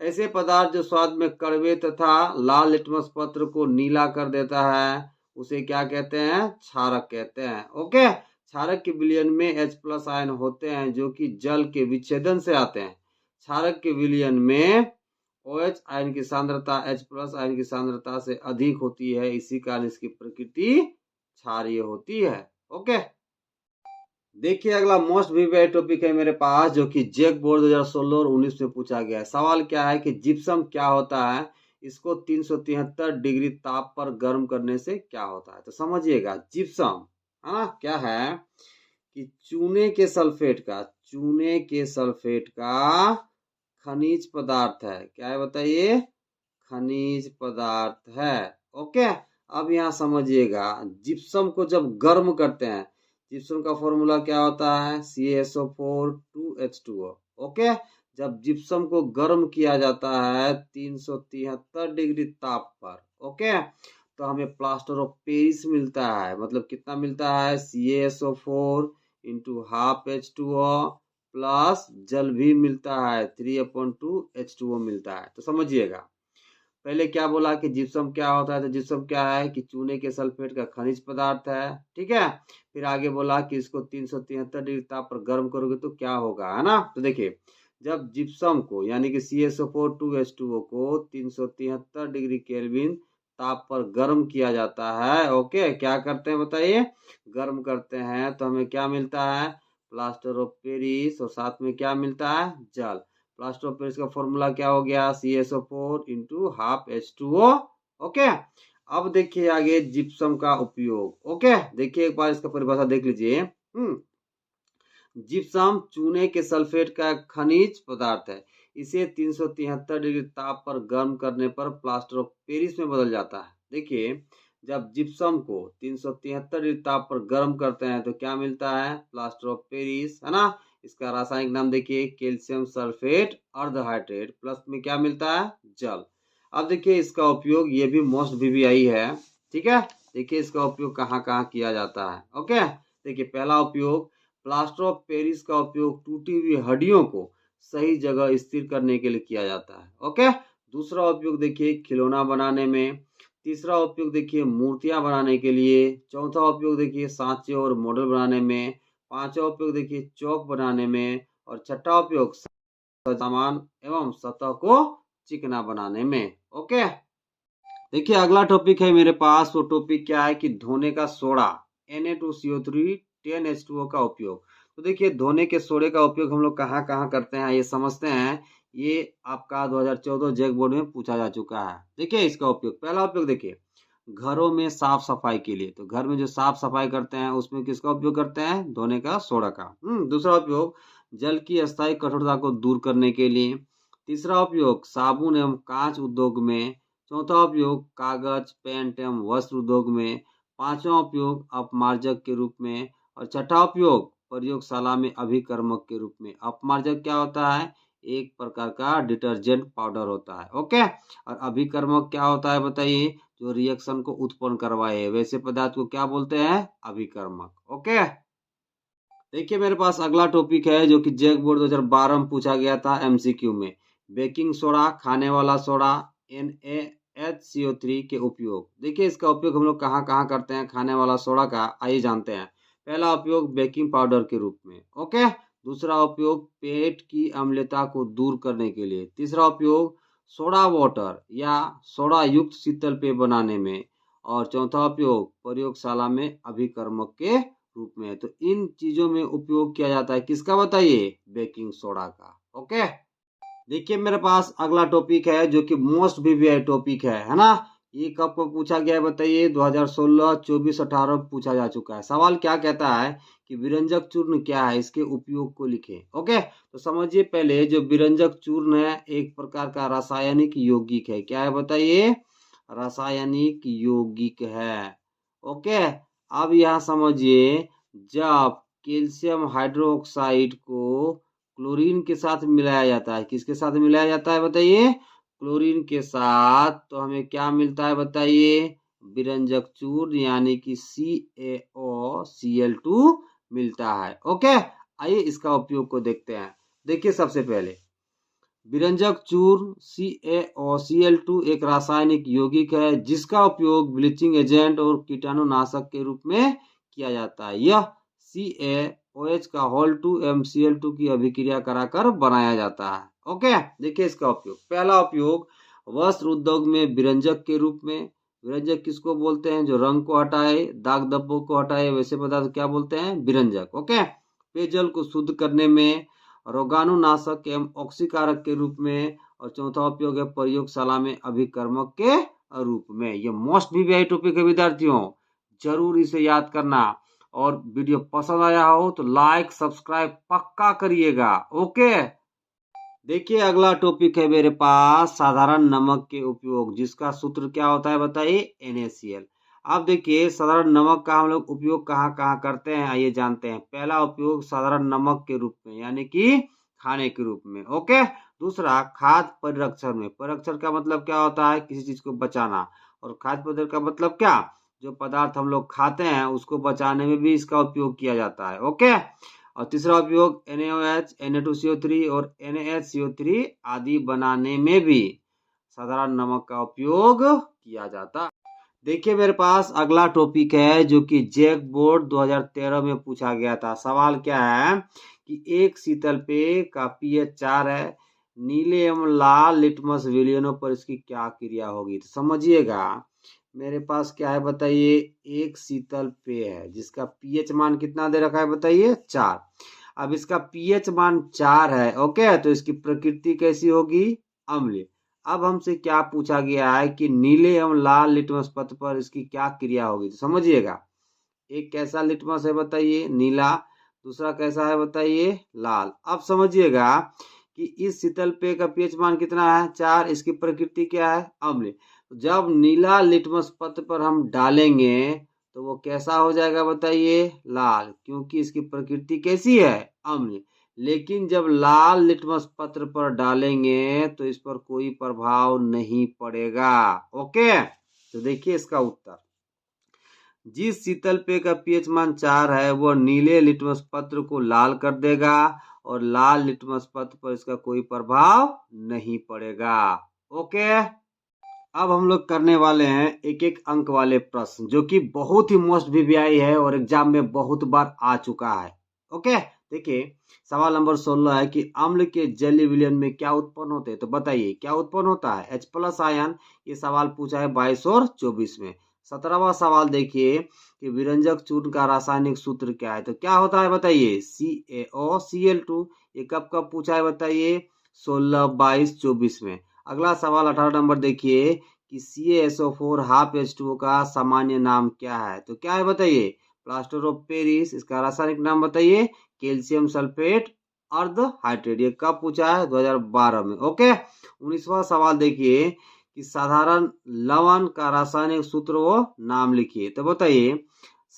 ऐसे पदार्थ जो स्वाद में कड़वे तथा लाल लिटमस पत्र को नीला कर देता है, उसे क्या कहते हैं? क्षारक कहते हैं। ओके, क्षारक के विलयन में H+ आयन होते हैं जो कि जल के विच्छेदन से आते हैं। क्षारक के विलयन में OH आयन की सांद्रता H+ आयन की सांद्रता से अधिक होती है, इसी कारण इसकी प्रकृति क्षारीय होती है। ओके, देखिए अगला मोस्ट वीवीआई टॉपिक है मेरे पास, जो कि जेक बोर्ड 2016 और 19 में पूछा गया है। सवाल क्या है कि जिप्सम क्या होता है, इसको 373 डिग्री ताप पर गर्म करने से क्या होता है। तो समझिएगा, जिप्सम है ना, क्या है कि चूने के सल्फेट का खनिज पदार्थ है। क्या है बताइए? खनिज पदार्थ है। ओके, अब यहाँ समझिएगा, जिप्सम को जब गर्म करते हैं, जिप्सम का फॉर्मूला क्या होता है? CaSO4 2H2O। ओके, जब जिप्सम को गर्म किया जाता है 373 डिग्री ताप पर, ओके, तो हमें प्लास्टर ऑफ पेरिस मिलता है। मतलब कितना मिलता है? CaSO4 into half H2O plus जल भी मिलता है, 3/2 H2O मिलता है। तो समझिएगा, पहले क्या बोला कि जिप्सम क्या होता है? तो जिप्सम क्या है कि चूने के सल्फेट का खनिज पदार्थ है। ठीक है, फिर आगे बोला कि इसको 373 डिग्री ताप पर गर्म करोगे तो क्या होगा, है ना। तो देखिए, जब जिप्सम को यानी कि CaSO4 2H2O को 373 डिग्री केल्विन ताप पर गर्म किया जाता है, ओके, क्या करते हैं बताइए? गर्म करते हैं तो हमें क्या मिलता है? प्लास्टर ऑफ पेरिस, और साथ में क्या मिलता है? जल। प्लास्टर ऑफ पेरिस का फॉर्मूला क्या हो गया? CaSO4 into half H2O। Okay, अब देखिए आगे जिप्सम का उपयोग। ओके, देखिए एक बार इसका परिभाषा देख लीजिए। जिप्सम चूने के सल्फेट का खनिज पदार्थ है। इसे 373 डिग्री ताप पर गर्म करने पर प्लास्टर ऑफ पेरिस में बदल जाता है। देखिए, जब जिप्सम को 373 डिग्री ताप पर गर्म करते हैं तो क्या मिलता है? प्लास्टर ऑफ पेरिस, है ना। इसका रासायनिक नाम देखिए, कैल्शियम सल्फेट अर्धहाइड्रेट, प्लस में क्या मिलता है? जल। अब देखिए इसका उपयोग, ये भी मोस्ट वीवीआई है। ठीक है, देखिए इसका उपयोग कहाँ कहाँ किया जाता है। ओके, देखिए पहला उपयोग, प्लास्टर ऑफ पेरिस का उपयोग टूटी हुई हड्डियों को सही जगह स्थिर करने के लिए किया जाता है। ओके, दूसरा उपयोग देखिए खिलौना बनाने में। तीसरा उपयोग देखिए मूर्तियां बनाने के लिए। चौथा उपयोग देखिए सांचे और मॉडल बनाने में। पांचवा उपयोग देखिए चौक बनाने में। और छठा उपयोग सामान एवं सतह को चिकना बनाने में। ओके, देखिए अगला टॉपिक है मेरे पास। वो टॉपिक क्या है कि धोने का सोडा Na2CO3 10H2O का उपयोग। तो देखिए धोने के सोडे का उपयोग हम लोग कहाँ कहाँ करते हैं, ये समझते हैं। ये आपका 2014 जैक बोर्ड में पूछा जा चुका है। देखिए इसका उपयोग, पहला उपयोग देखिए घरों में साफ सफाई के लिए। तो घर में जो साफ सफाई करते हैं उसमें किसका उपयोग करते हैं? धोने का सोडा का। दूसरा उपयोग जल की अस्थायी कठोरता को दूर करने के लिए। तीसरा उपयोग साबुन एवं कांच उद्योग में। चौथा उपयोग कागज, पेंट एवं वस्त्र उद्योग में। पांचवा उपयोग अपमार्जक के रूप में। और छठा उपयोग प्रयोगशाला में अभिकर्मक के रूप में। अपमार्जक क्या होता है? एक प्रकार का डिटर्जेंट पाउडर होता है। ओके, और अभिकर्मक क्या होता है बताइए? जो रिएक्शन को उत्पन्न करवाए वैसे पदार्थ को क्या बोलते हैं? अभिकर्मक। ओके, देखिए मेरे पास अगला टॉपिक है जो कि जैक बोर्ड 2012 में पूछा गया था MCQ में। बेकिंग सोडा, खाने वाला सोडा, NaHCO3 के उपयोग। देखिए इसका उपयोग हम लोग कहाँ कहाँ करते हैं खाने वाला सोडा का, आइए जानते हैं। पहला उपयोग बेकिंग पाउडर के रूप में। ओके, दूसरा उपयोग पेट की अम्लता को दूर करने के लिए। तीसरा उपयोग सोडा वाटर या सोडा युक्त शीतल पेय बनाने में। और चौथा उपयोग प्रयोगशाला में अभिकर्मक के रूप में है। तो इन चीजों में उपयोग किया जाता है किसका बताइए? बेकिंग सोडा का। ओके, देखिए मेरे पास अगला टॉपिक है जो कि मोस्ट वीवीआई टॉपिक है ना। ये कब को पूछा गया है बताइए? 2016, 24, 18 पूछा जा चुका है। सवाल क्या कहता है कि विरंजक चूर्ण क्या है, इसके उपयोग को लिखें। ओके, तो समझिए पहले, जो विरंजक चूर्ण है एक प्रकार का रासायनिक यौगिक है। क्या है बताइए? रासायनिक यौगिक है। ओके, अब यहाँ समझिए, जब कैल्शियम हाइड्रोक्साइड को क्लोरीन के साथ मिलाया जाता है, किसके साथ मिलाया जाता है बताइए? क्लोरीन के साथ, तो हमें क्या मिलता है बताइए? विरंजक चूर्ण यानी कि CaOCl2 मिलता है। ओके, आइए इसका उपयोग को देखते हैं। देखिए, सबसे पहले विरंजक चूर्ण CaOCl2 एक रासायनिक यौगिक है जिसका उपयोग ब्लीचिंग एजेंट और कीटाणुनाशक के रूप में किया जाता है। यह CaOH का Hol2 MCl2 की अभिक्रिया कराकर बनाया जाता है। ओके, देखिए इसका उपयोग। पहला उपयोग, वस्त्र उद्योग में विरंजक के रूप में। विरंजक किसको बोलते हैं? जो रंग को हटाए, दाग धब्बों को हटाए, वैसे पदार्थ क्या बोलते हैं? विरंजक। ओके, पेयजल को शुद्ध करने में, रोगाणुनाशक एवं ऑक्सीकारक के रूप में, और चौथा उपयोग है प्रयोगशाला में अभिकर्मक के रूप में। ये मोस्ट वीवीआई टॉपिक है विद्यार्थियों, जरूर इसे याद करना। और वीडियो पसंद आया हो तो लाइक सब्सक्राइब पक्का करिएगा। ओके, देखिए अगला टॉपिक है मेरे पास, साधारण नमक के उपयोग, जिसका सूत्र क्या होता है बताइए? NaCl। अब देखिए, साधारण नमक का हम लोग उपयोग कहाँ कहाँ करते हैं, आइए जानते हैं। पहला उपयोग साधारण नमक के रूप में, यानी कि खाने के रूप में। ओके, दूसरा खाद्य परिरक्षण में। परिरक्षण का मतलब क्या होता है? किसी चीज को बचाना। और खाद्य पदार्थ का मतलब क्या? जो पदार्थ हम लोग खाते हैं उसको बचाने में भी इसका उपयोग किया जाता है। ओके, और तीसरा उपयोग NaOH, Na2CO3 और NaHCO3 आदि बनाने में भी साधारण नमक का उपयोग किया जाता है। देखिए मेरे पास अगला टॉपिक है जो कि जैक बोर्ड 2013 में पूछा गया था। सवाल क्या है कि एक शीतल पेय का pH 4 है, नीले एवं लाल लिटमस विलयनों पर इसकी क्या क्रिया होगी? तो समझिएगा, मेरे पास क्या है बताइए? एक शीतल पेय है जिसका pH मान कितना दे रखा है बताइए? 4। अब इसका pH मान 4 है। ओके, तो इसकी प्रकृति कैसी होगी? अम्लीय। अब हमसे क्या पूछा गया है कि नीले एवं लाल लिटमस पत्र पर इसकी क्या क्रिया होगी? तो समझिएगा, एक कैसा लिटमस है बताइए? नीला। दूसरा कैसा है बताइए? लाल। अब समझिएगा कि इस शीतल पेय का pH मान कितना है? 4। इसकी प्रकृति क्या है? अम्लीय। जब नीला लिटमस पत्र पर हम डालेंगे तो वो कैसा हो जाएगा बताइए? लाल, क्योंकि इसकी प्रकृति कैसी है? अम्लीय। लेकिन जब लाल लिटमस पत्र पर डालेंगे तो इस पर कोई प्रभाव नहीं पड़ेगा। ओके, तो देखिए इसका उत्तर, जिस शीतल पेय का pH मान 4 है वह नीले लिटमस पत्र को लाल कर देगा और लाल लिटमस पत्र पर इसका कोई प्रभाव नहीं पड़ेगा। ओके, अब हम लोग करने वाले हैं एक एक अंक वाले प्रश्न, जो कि बहुत ही मोस्ट वीवीआई है और एग्जाम में बहुत बार आ चुका है। ओके, देखिए सवाल नंबर 16 है कि अम्ल के जलीय विलयन में क्या उत्पन्न होते हैं? तो बताइए क्या उत्पन्न होता है? H+ ion. ये सवाल पूछा है 22 और 24 में। 17वां सवाल देखिए कि विरंजक चूर्ण का रासायनिक सूत्र क्या है? तो क्या होता है बताइए? CaOCl2। ये कब कब पूछा है बताइए? 16, 22, 24 में। अगला सवाल 18 नंबर देखिए कि CaSO4 हाफ H2O का सामान्य नाम क्या है? तो क्या है बताइए? Plaster of Paris. इसका रासायनिक नाम बताइए? कैल्शियम सल्फेट अर्ध हाइड्रेट। ये कब पूछा है? 2012 में। ओके, 19वां सवाल देखिए कि साधारण लवण का रासायनिक सूत्र वो नाम लिखिए। तो बताइए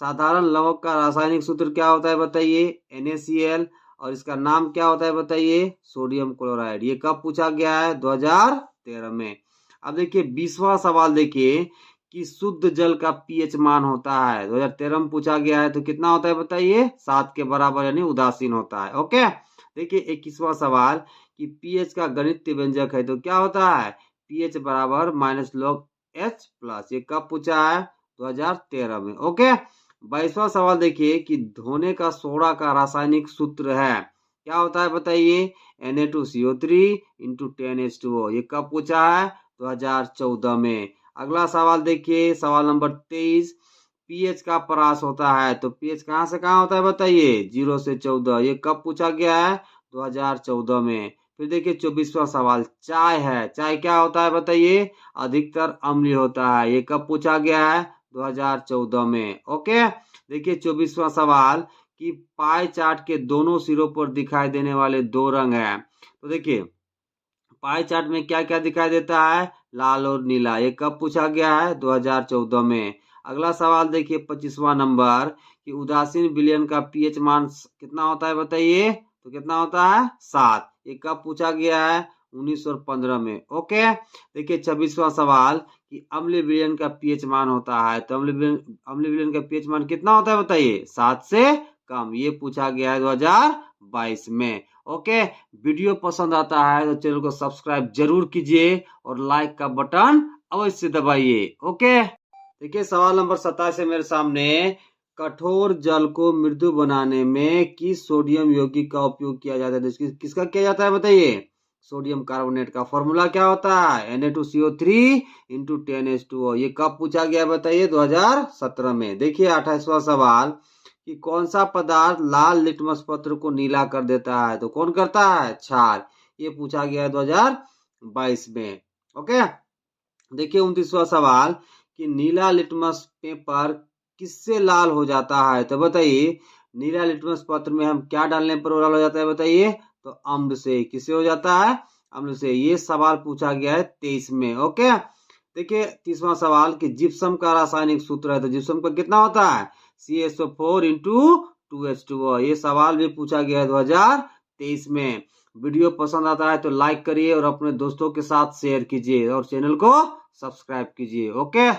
साधारण लवण का रासायनिक सूत्र क्या होता है बताइए? NaCl। और इसका नाम क्या होता है बताइए? Sodium chloride. ये कब पूछा गया है? 2013 में। अब देखिए 20वां सवाल देखिए कि शुद्ध जल का pH मान होता है, 2013 में पूछा गया है, तो कितना होता है बताइए? 7 के बराबर, यानी उदासीन होता है। ओके, देखिए 21वां सवाल कि pH का गणितीय व्यंजक है, तो क्या होता है? pH बराबर -log H+। ये कब पूछा है? 2013 में। ओके, 22वां सवाल देखिए कि धोने का सोडा का रासायनिक सूत्र है, क्या होता है बताइए? Na2CO3 × 10H2O। ये कब पूछा है? 2014 में। अगला सवाल देखिए, सवाल नंबर 23, pH का परास होता है, तो pH कहाँ से कहाँ होता है बताइए? 0 से 14। ये कब पूछा गया है? 2014 में। फिर देखिए 24वां सवाल, चाय है, चाय क्या होता है बताइए? अधिकतर अम्लीय होता है। ये कब पूछा गया है? 2014 में। ओके, देखिए 24वां सवाल कि पाई चार्ट के दोनों सिरों पर दिखाई देने वाले दो रंग हैं। तो देखिए पाई चार्ट में क्या क्या दिखाई देता है? लाल और नीला। ये कब पूछा गया है? 2014 में। अगला सवाल देखिए 25वां नंबर कि उदासीन विलयन का पीएच मान कितना होता है बताइए? तो कितना होता है? 7। ये कब पूछा गया है? 1915 में। ओके, देखिए 26वां सवाल कि अम्लीय विलयन का पीएच मान होता है, तो अम्लीय विलयन का पीएच मान कितना होता है बताइए? 7 से कम। ये पूछा गया है 2022 में। ओके, वीडियो पसंद आता है तो चैनल को सब्सक्राइब जरूर कीजिए और लाइक का बटन अवश्य दबाइए। ओके, देखिए सवाल नंबर 27 है मेरे सामने। कठोर जल को मृदु बनाने में किस सोडियम यौगिक का उपयोग किया जाता है? तो किसका किया जाता है बताइए? सोडियम कार्बोनेट का। फॉर्मूला क्या होता है? Na2CO3 into 10H2O। ये कब पूछा गया बताइए? 2017 में। देखिए 28वां सवाल कि कौन सा पदार्थ लाल लिटमस पत्र को नीला कर देता है? तो कौन करता है? क्षार। ये पूछा गया है 2022 में। ओके, देखिए 29वां सवाल कि नीला लिटमस पेपर किससे लाल हो जाता है? तो बताइए नीला लिटमस पत्र में हम क्या डालने पर वो लाल हो जाता है बताइए? तो अम्ल से। किससे हो जाता है? अम्ल से। ये सवाल पूछा गया है 23 में। ओके, देखिए 30वां सवाल कि जिप्सम का रासायनिक सूत्र है, तो जिप्सम का कितना होता है? CaSO4 into 2H2O। ये सवाल भी पूछा गया है 2023 में। वीडियो पसंद आता है तो लाइक करिए और अपने दोस्तों के साथ शेयर कीजिए और चैनल को सब्सक्राइब कीजिए। ओके।